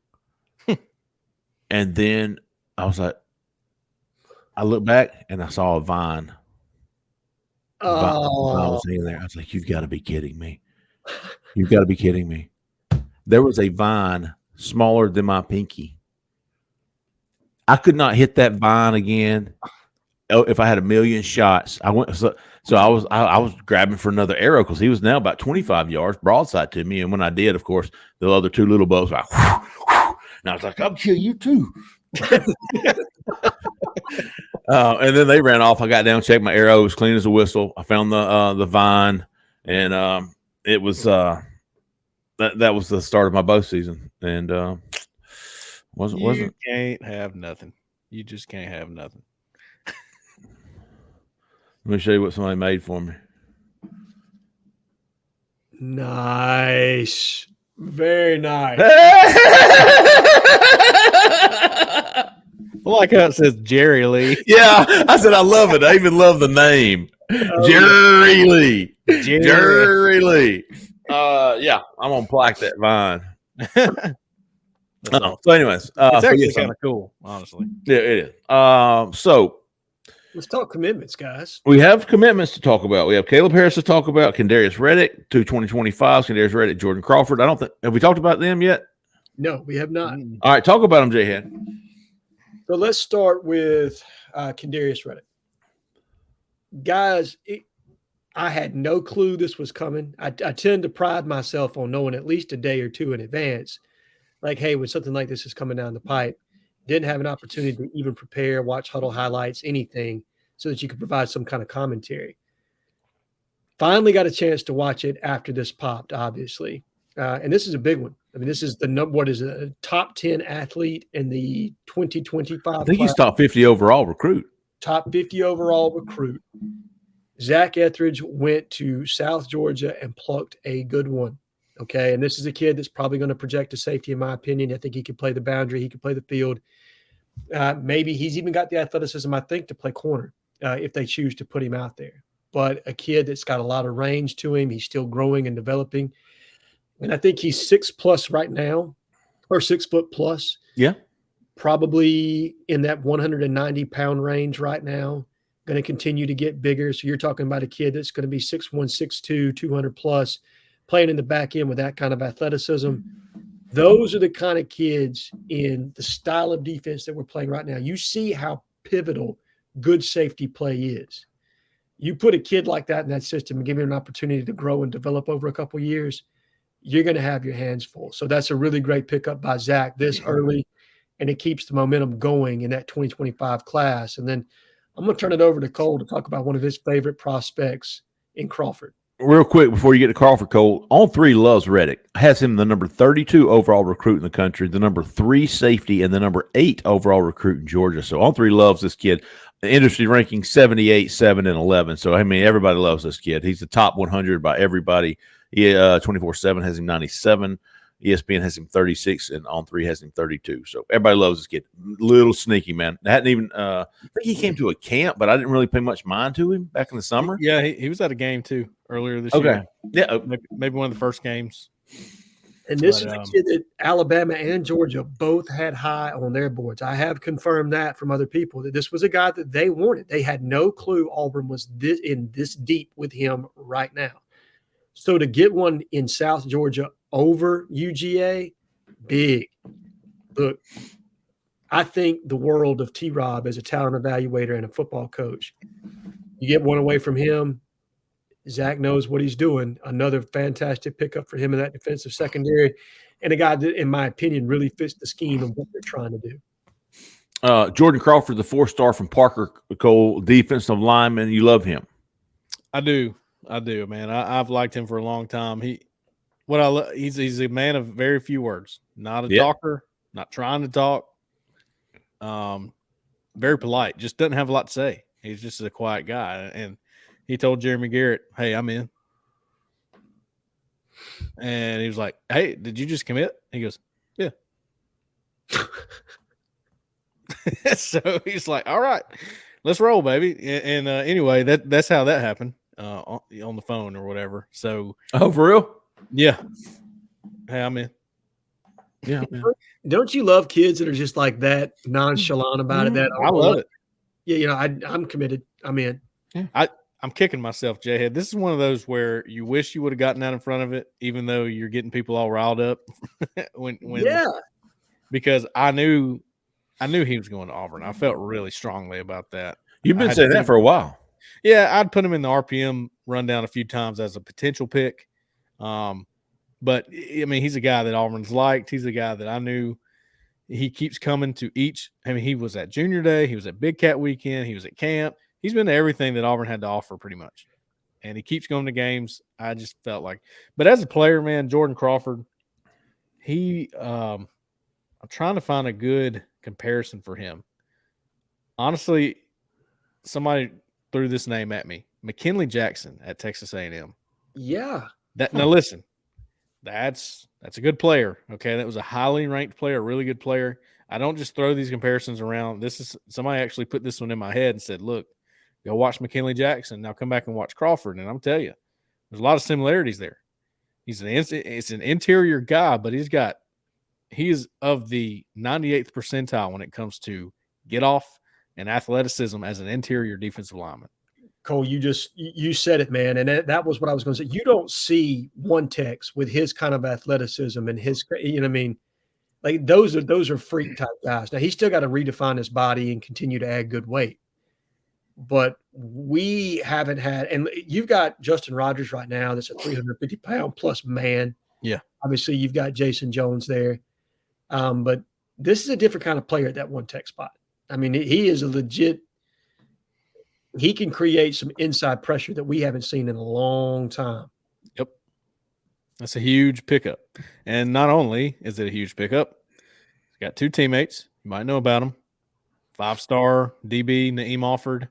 And then I was like, I looked back and I saw a vine. Oh, I was in there. I was like, you've got to be kidding me. You've got to be kidding me. There was a vine smaller than my pinky. I could not hit that vine again. If I had a million shots, I was grabbing for another arrow because he was now about 25 yards broadside to me. And when I did, of course, the other 2 little bows were like, whoo, whoo, and I was like, I'll kill you too. And then they ran off. I got down, checked my arrow, it was clean as a whistle. I found the vine, and it was that was the start of my bow season. And wasn't can't have nothing. You just can't have nothing. Let me show you what somebody made for me. Nice. Very nice. I like how it says Jerry Lee. Yeah, I said I love it. I even love the name. Jerry Lee. Jerry Lee. Yeah, I'm going to plaque that vine. That's all. So, anyways, It's actually kind of cool, honestly. Yeah, it is. So let's talk commitments, guys. we have commitments to talk about. We have Caleb Harris to talk about, Kendarius Reddick, 2025, Kendarius Reddick, Jordan Crawford. I don't think have we talked about them yet? No, we have not. All right, talk about them, Jhead. So let's start with Kendarius Reddick. Guys, I had no clue this was coming. I tend to pride myself on knowing at least a day or two in advance, like, hey, when something like this is coming down the pipe, didn't have an opportunity to even prepare, watch huddle highlights, anything, so that you could provide some kind of commentary. Finally got a chance to watch it after this popped, obviously. And this is a big one. I mean, this is a top 10 athlete in the 2025 I think he's top 50 overall recruit. Top 50 overall recruit. Zach Etheridge went to South Georgia and plucked a good one. Okay. And this is a kid that's probably going to project to safety, in my opinion. I think he could play the boundary. He could play the field. Maybe he's even got the athleticism, I think, to play corner if they choose to put him out there. But a kid that's got a lot of range to him. He's still growing and developing. And I think he's 6+ right now, or 6 foot plus. Yeah. Probably in that 190-pound range right now. Going to continue to get bigger. So you're talking about a kid that's going to be 6'1", 6'2", 200 plus, playing in the back end with that kind of athleticism. Those are the kind of kids in the style of defense that we're playing right now. You see how pivotal good safety play is. You put a kid like that in that system and give him an opportunity to grow and develop over a couple of years, you're going to have your hands full. So that's a really great pickup by Zach this early, and it keeps the momentum going in that 2025 class. And then I'm going to turn it over to Cole to talk about one of his favorite prospects in Crawford. Real quick before you get to Crawford, Cole, On Three loves Reddick. Has him the number 32 overall recruit in the country, the number 3 safety, and the number 8 overall recruit in Georgia. So On Three loves this kid. The industry ranking 78, 7, and 11. So, I mean, everybody loves this kid. He's the top 100 by everybody. 24/7 has him 97. ESPN has him 36, and On Three has him 32. So everybody loves this kid. Little sneaky, man. I hadn't even I think he came to a camp, but I didn't really pay much mind to him back in the summer. Yeah, he was at a game too earlier this year. Yeah, maybe one of the first games. And this is a kid that Alabama and Georgia both had high on their boards. I have confirmed that from other people that this was a guy that they wanted. They had no clue Auburn was this deep with him right now. So to get one in South Georgia over UGA, big. Look, I think the world of T-Rob as a talent evaluator and a football coach. You get one away from him, Zach knows what he's doing. Another fantastic pickup for him in that defensive secondary, and a guy that, in my opinion, really fits the scheme of what they're trying to do. Jordan Crawford, the 4-star from Parker, Cole, defensive lineman. You love him. I do, man. I've liked him for a long time. He's a man of very few words. Not a talker, not trying to talk. Very polite. Just doesn't have a lot to say. He's just a quiet guy. And he told Jeremy Garrett, "Hey, I'm in." And he was like, "Hey, did you just commit?" He goes, "Yeah." So he's like, "All right, let's roll, baby." And anyway, that's how that happened on the phone or whatever. So, for real? Yeah. Hey, I'm in. Yeah. Don't you love kids that are just like that, nonchalant about it? I love it. Yeah, I'm committed. I'm in. Yeah. I'm kicking myself, Jhead. This is one of those where you wish you would have gotten out in front of it, even though you're getting people all riled up. Because I knew he was going to Auburn. I felt really strongly about that. You've been saying that for a while. Yeah, I'd put him in the RPM rundown a few times as a potential pick. But I mean, he's a guy that Auburn's liked. He's a guy that I knew he keeps coming to each. I mean, he was at Junior Day. He was at Big Cat Weekend. He was at camp. He's been to everything that Auburn had to offer pretty much. And he keeps going to games. I just felt like, but as a player, man, Jordan Crawford, I'm trying to find a good comparison for him. Honestly, somebody threw this name at me. McKinley Jackson at Texas A&M. Yeah. Now listen, that's a good player. Okay. That was a highly ranked player, a really good player. I don't just throw these comparisons around. This is somebody actually put this one in my head and said, look, go watch McKinley Jackson. Now come back and watch Crawford. And I'm telling you, there's a lot of similarities there. It's an interior guy, but he's got he is of the 98th percentile when it comes to get off and athleticism as an interior defensive lineman. Cole, you said it, man, and that was what I was going to say. You don't see one Tex with his kind of athleticism and his, you know what I mean? Like those are freak type guys. Now he's still got to redefine his body and continue to add good weight. But we haven't had, and you've got Justin Rogers right now that's a 350-pound plus man. Yeah. Obviously, you've got Jason Jones there. But this is a different kind of player at that one tech spot. I mean, he is a legit, he can create some inside pressure that we haven't seen in a long time. Yep. That's a huge pickup. And not only is it a huge pickup, he's got 2 teammates. You might know about them. 5-star DB Naeem Offord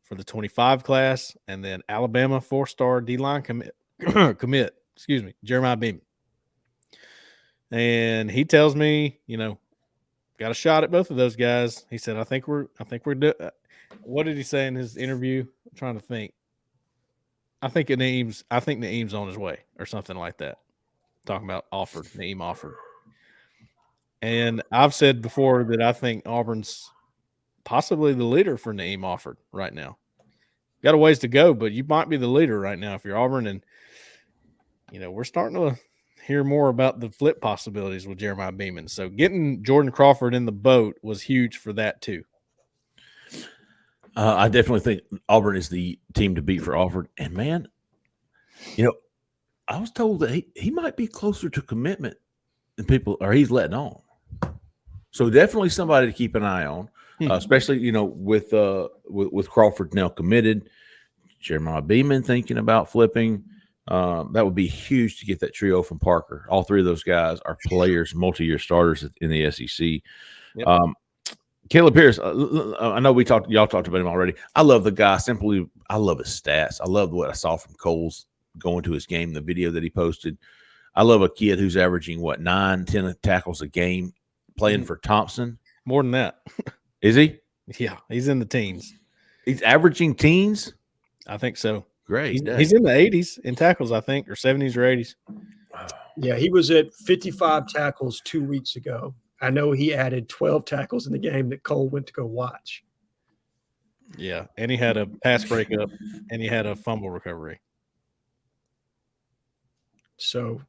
for the 25 class, and then Alabama 4-star D-line commit, Jeremiah Beeman. And he tells me, got a shot at both of those guys. He said, I think we're what did he say in his interview? I'm trying to think. I think Naeem's on his way or something like that. Talking about Naeem Offord. And I've said before that I think Auburn's possibly the leader for Naeem Offord right now. Got a ways to go, but you might be the leader right now if you're Auburn. And, we're starting to hear more about the flip possibilities with Jeremiah Beeman. So getting Jordan Crawford in the boat was huge for that too. I definitely think Auburn is the team to beat for Offord. And, man, I was told that he might be closer to commitment than people – or he's letting on. So definitely somebody to keep an eye on, especially, with Crawford now committed, Jeremiah Beeman thinking about flipping. That would be huge to get that trio from Parker. All 3 of those guys are players, multi-year starters in the SEC. Yep. Caleb Pierce, I know y'all talked about him already. I love the guy. I love his stats. I love what I saw from Cole's going to his game, the video that he posted. I love a kid who's averaging 9-10 tackles a game playing for Thompson. More than that. Is he? Yeah, he's in the teens. He's averaging teens? I think so. Great. He's in the 80s in tackles, I think, or 70s or 80s. Yeah, he was at 55 tackles 2 weeks ago. I know he added 12 tackles in the game that Cole went to go watch. Yeah, and he had a pass breakup, and he had a fumble recovery. So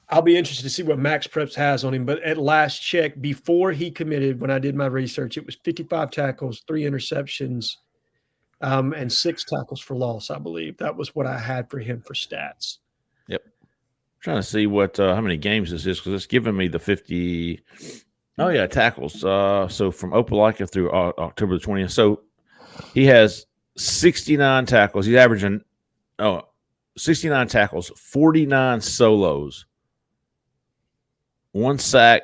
I'll be interested to see what Max Preps has on him. But at last check, before he committed, when I did my research, it was 55 tackles, 3 interceptions, and 6 tackles for loss, I believe. That was what I had for him for stats. Yep. I'm trying to see how many games this is because it's giving me the 50. Oh, yeah, tackles. So from Opelika through October the 20th. So he has 69 tackles. He's averaging 69 tackles, 49 solos, 1 sack.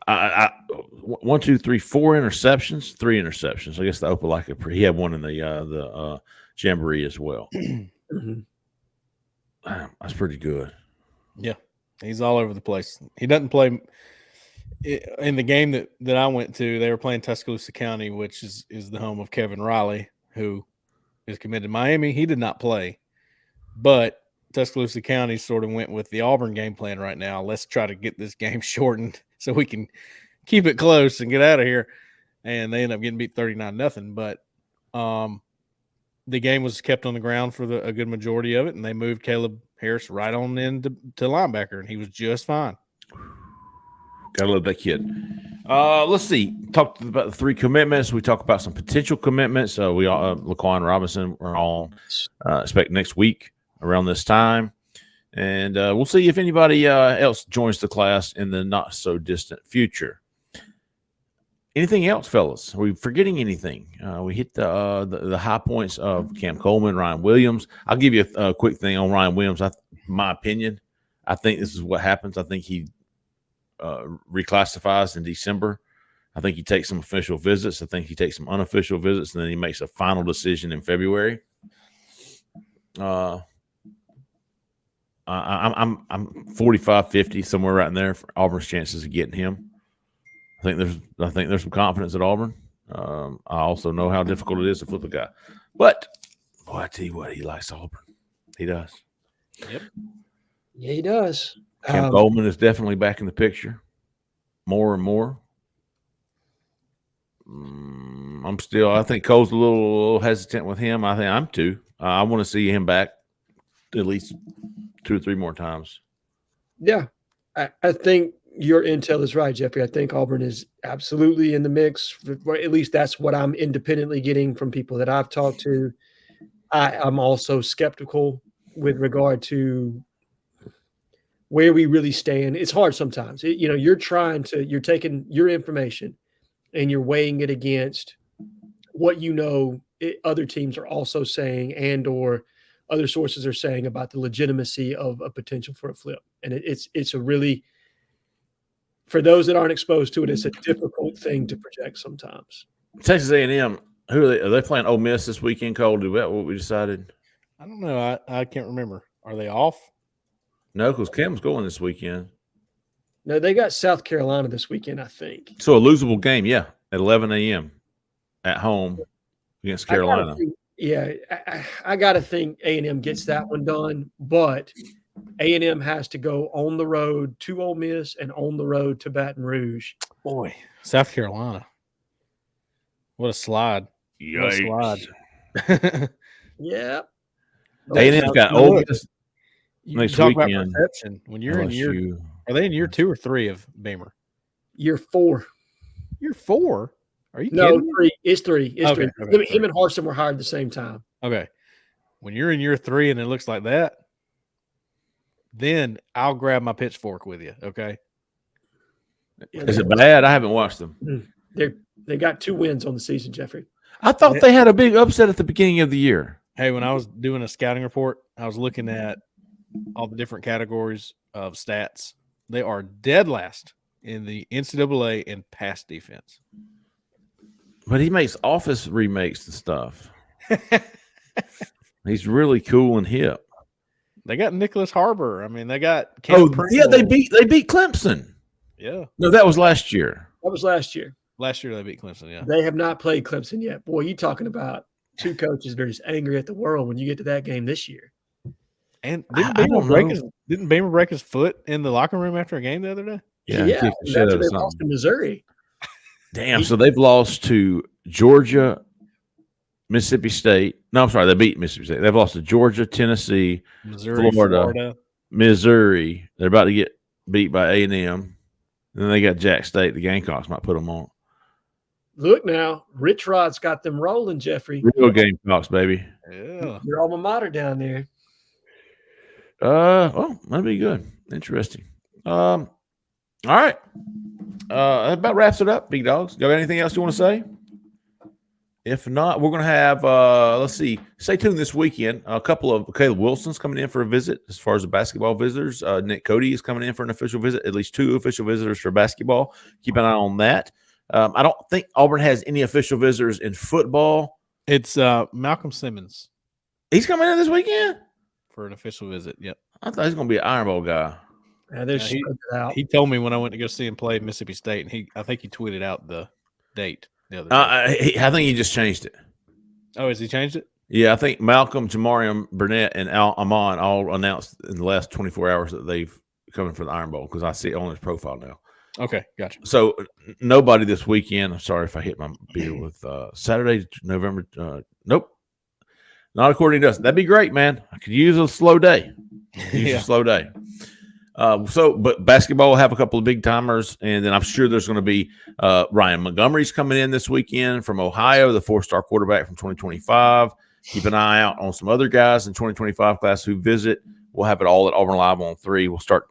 1, 2, 3, 4 interceptions, 3 interceptions. I guess the Opelika, he had one in the Jamboree as well. That's pretty good. Yeah, he's all over the place. He doesn't play in the game that I went to. They were playing Tuscaloosa County, which is the home of Kevin Riley, who is committed to Miami. He did not play, but Tuscaloosa County sort of went with the Auburn game plan right now. Let's try to get this game shortened so we can keep it close and get out of here. And they end up getting beat 39-0. But the game was kept on the ground for a good majority of it, and they moved Caleb Harris right on in to linebacker, and he was just fine. Gotta love that kid. Let's see. Talked about the 3 commitments. We talked about some potential commitments. We Laquan Robinson are on expect next week around this time. And we'll see if anybody else joins the class in the not-so-distant future. Anything else, fellas? Are we forgetting anything? We hit the high points of Cam Coleman, Ryan Williams. I'll give you a quick thing on Ryan Williams. My opinion, I think this is what happens. I think he reclassifies in December. I think he takes some official visits. I think he takes some unofficial visits, and then he makes a final decision in February. I'm 45-50, somewhere right in there for Auburn's chances of getting him. I think there's some confidence at Auburn. I also know how difficult it is to flip a guy. But boy, I tell you what, he likes Auburn. He does. Yep. Yeah, he does. Kent Bowman is definitely back in the picture more and more. I think Cole's a little hesitant with him. I think I'm too. I want to see him back at least 2 or 3 more times. Yeah, I think your intel is right, Jeffrey. I think Auburn is absolutely in the mix. At least that's what I'm independently getting from people that I've talked to. I'm also skeptical with regard to where we really stand. It's hard sometimes. You're taking your information and you're weighing it against what other teams are also saying and or other sources are saying about the legitimacy of a potential for a flip. And it's a really, for those that aren't exposed to it, it's a difficult thing to project sometimes. Texas A&M, who are they playing? Ole Miss this weekend, Cole? Is that what we decided? I don't know. I can't remember. Are they off? No, because Cam's going this weekend. No, they got South Carolina this weekend, I think. So a losable game, yeah, at 11 a.m. at home against Carolina. I got to think A&M gets that one done, but A&M has to go on the road to Ole Miss and on the road to Baton Rouge. Boy, South Carolina. What a slide. Yikes. What a slide. Yeah. A&M's got Ole Miss next talk weekend. About perception. When you're in are they in year 2 or 3 of Beamer? Year 4. Year 4? Are you kidding? No, 3. It's 3. It's okay, 3. Okay, him and Harsin were hired at the same time. Okay. When you're in year 3 and it looks like that, then I'll grab my pitchfork with you, okay? Is it bad? I haven't watched them. They got 2 wins on the season, Jeffrey. I thought they had a big upset at the beginning of the year. Hey, when I was doing a scouting report, I was looking at all the different categories of stats. They are dead last in the NCAA in pass defense. But he makes Office remakes and stuff. He's really cool and hip. They got Nicholas Harbor. I mean, they got they beat Clemson. Yeah. No, that was last year. That was last year. Last year they beat Clemson, yeah. They have not played Clemson yet. Boy, you talking about 2 coaches that are just angry at the world when you get to that game this year. And didn't Beamer break his foot in the locker room after a game the other day? Yeah, they lost to Missouri. Damn, so they've lost to Georgia, Mississippi State. No, I'm sorry, they beat Mississippi State. They've lost to Georgia, Tennessee, Missouri, Florida, Missouri. They're about to get beat by A&M. And then they got Jack State. The Gamecocks might put them on. Look now, Rich Rod's got them rolling, Jeffrey. Real Gamecocks, baby. Yeah. Your alma mater down there. That'd be good. Interesting. All right. That about wraps it up, big dogs. You got anything else you want to say? If not, we're going to have, let's see, stay tuned this weekend. A couple of Caleb Wilson's coming in for a visit as far as the basketball visitors. Nick Cody is coming in for an official visit, at least 2 official visitors for basketball. Keep an eye on that. I don't think Auburn has any official visitors in football. It's Malcolm Simmons. He's coming in this weekend? For an official visit, yep. I thought he was going to be an Iron Bowl guy. He told me when I went to go see him play Mississippi State, and I think he tweeted out the date the other day. I think he just changed it. Oh, has he changed it? Yeah, I think Malcolm, Jamarian, Burnett, and Amon all announced in the last 24 hours that they've coming for the Iron Bowl because I see it on his profile now. Okay, gotcha. So nobody this weekend. I'm sorry if I hit my beer with Saturday, November. Nope. Not according to us. That'd be great, man. I could use a slow day. A slow day. But basketball will have a couple of big timers, and then I'm sure there's going to be Ryan Montgomery's coming in this weekend from Ohio, the 4-star quarterback from 2025. Keep an eye out on some other guys in 2025 class who visit. We'll have it all at Auburn Live on 3. We'll start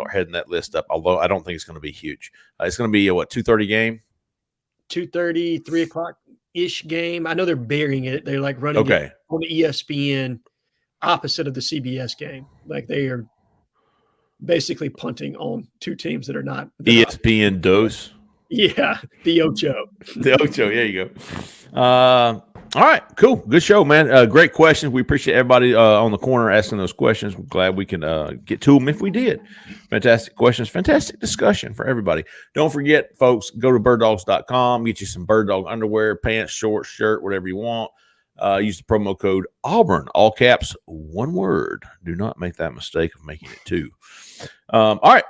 heading that list up, although I don't think it's going to be huge. It's going to be a 2:30 game? 2:30, 3 o'clock-ish game. I know they're burying it. They're like running it on the ESPN opposite of the CBS game. Like they are basically punting on 2 teams that are not. ESPN dose. Yeah, the Ocho. The Ocho, there you go. All right, cool. Good show, man. Great questions. We appreciate everybody on the corner asking those questions. We're glad we can get to them if we did. Fantastic questions. Fantastic discussion for everybody. Don't forget, folks, go to birddogs.com. Get you some Bird Dog underwear, pants, shorts, shirt, whatever you want. Use the promo code Auburn, all caps, one word. Do not make that mistake of making it 2. All right.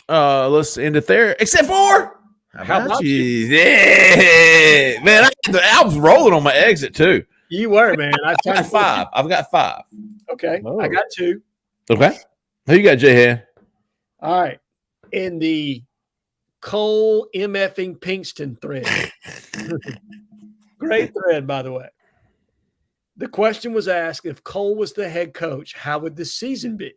Let's end it there. Except for how about you? Yeah, man, I was rolling on my exit too. You were, man. I've got 5. I've got 5. Okay, I got 2. Okay, who you got, Jhead? All right, in the Cole MFing Pinkston thread. Great thread, by the way. The question was asked, if Cole was the head coach, how would the season be?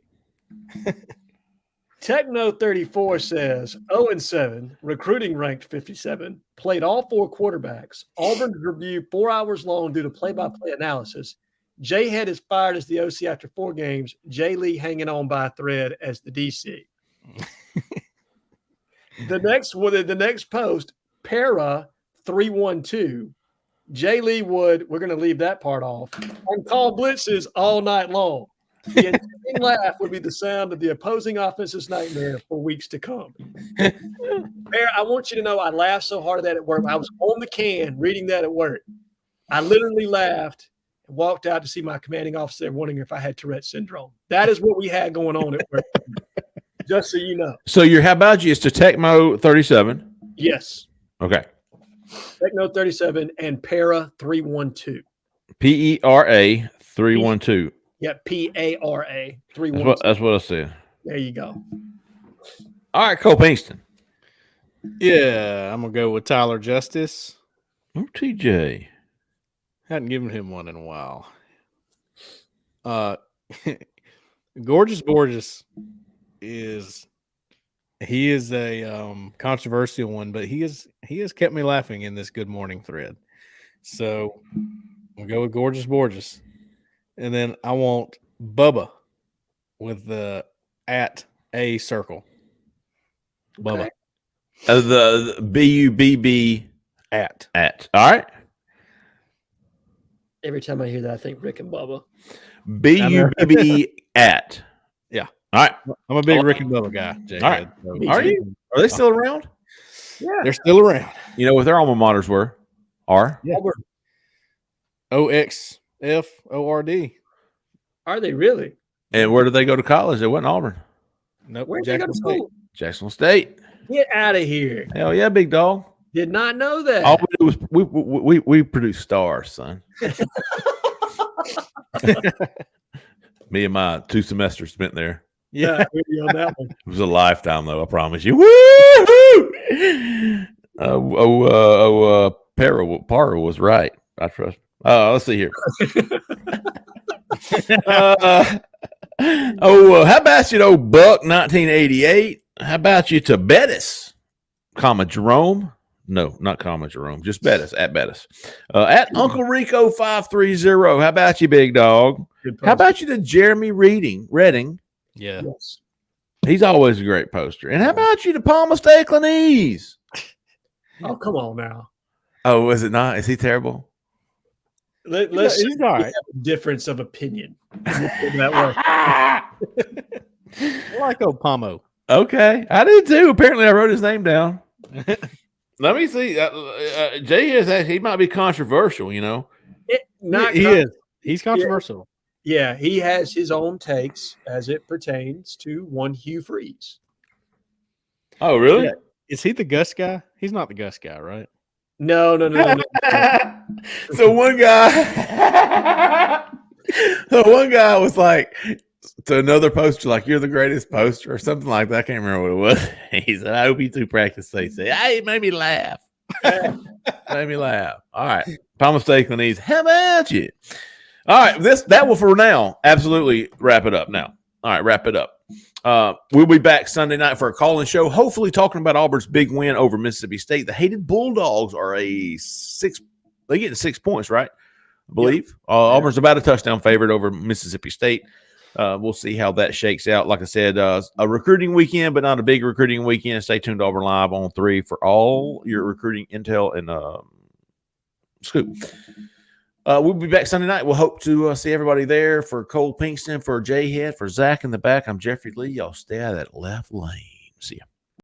Techno34 says 0-7, recruiting ranked 57, played all 4 quarterbacks. Auburn's review 4 hours long due to play-by-play analysis. Jhead is fired as the OC after 4 games. Jay Lee hanging on by a thread as the DC. The next post, Para312. Jay Lee would, we're going to leave that part off, and call blitzes all night long. The ensuing laugh would be the sound of the opposing offense's nightmare for weeks to come. Bear, I want you to know I laughed so hard at that at work. I was on the can reading that at work. I literally laughed and walked out to see my commanding officer wondering if I had Tourette syndrome. That is what we had going on at work. Just so you know. So your how about you is to Tecmo 37? Yes. Okay. Tecno 37 and Para 312. PERA 312. Yeah, PARA 312. That's what I said. There you go. All right, Cole Pinkston. Yeah, I'm gonna go with Tyler Justice. Oh, TJ. Hadn't given him one in a while. Gorgeous Borges is a controversial one, but he has kept me laughing in this Good Morning thread. So we'll go with Gorgeous Borges. And then I want Bubba with the @ circle. Bubba. The BUBB @ All right. Every time I hear that, I think Rick and Bubba. BUBB @ Yeah. All right. I'm a big Rick and Bubba guy. Jhead. All right. So, Are you? Are they still around? Yeah. They're still around. You know what their alma maters are? Yeah. Auburn. OXFORD. Are they really? And where did they go to college? They went to Auburn. Nope. Where'd they go to Jackson school? Jacksonville State. Get out of here. Hell yeah, big dog. Did not know that. All we do was we produce stars, son. Me and my 2 semesters spent there. Yeah, on that one. It was a lifetime, though. I promise you. Woo! Para was right. I trust. Let's see here. How about you, old Buck 1988? How about you to Bettis, Jerome? No, not Jerome. Just Bettis at Bettis. At Uncle Rico 530. How about you, big dog? How about you to Jeremy Redding? Yeah. Yes. He's always a great poster. And how about you to Palmer Steaklanese? Oh, come on now. Oh, is it not? Is he terrible? Let's he's all right. have a difference of opinion. That way. I like old Pomo. Okay. I did too. Apparently, I wrote his name down. Let me see. Jay is he might be controversial, you know. He is. He's controversial. Yeah, he has his own takes as it pertains to one Hugh Freeze. Oh, really? Yeah. Is he the Gus guy? He's not the Gus guy, right? No. So one guy was like to another poster, like, "You're the greatest poster," or something like that. I can't remember what it was. He said, "I hope you 2 practice." He said, "Hey, it made me laugh." Made me laugh. All right. Palmer Steaklanese. How about you? All right. That will for now absolutely wrap it up now. All right, wrap it up. We'll be back Sunday night for a call-in show, hopefully talking about Auburn's big win over Mississippi State. The hated Bulldogs are they get 6 points, right? I believe. Auburn's about a touchdown favorite over Mississippi State. We'll see how that shakes out. Like I said, a recruiting weekend, but not a big recruiting weekend. Stay tuned to Auburn Live on 3 for all your recruiting intel and scoop. We'll be back Sunday night. We'll hope to see everybody there. For Cole Pinkston, for Jhead, for Zach in the back, I'm Jeffrey Lee. Y'all stay out of that left lane. See ya.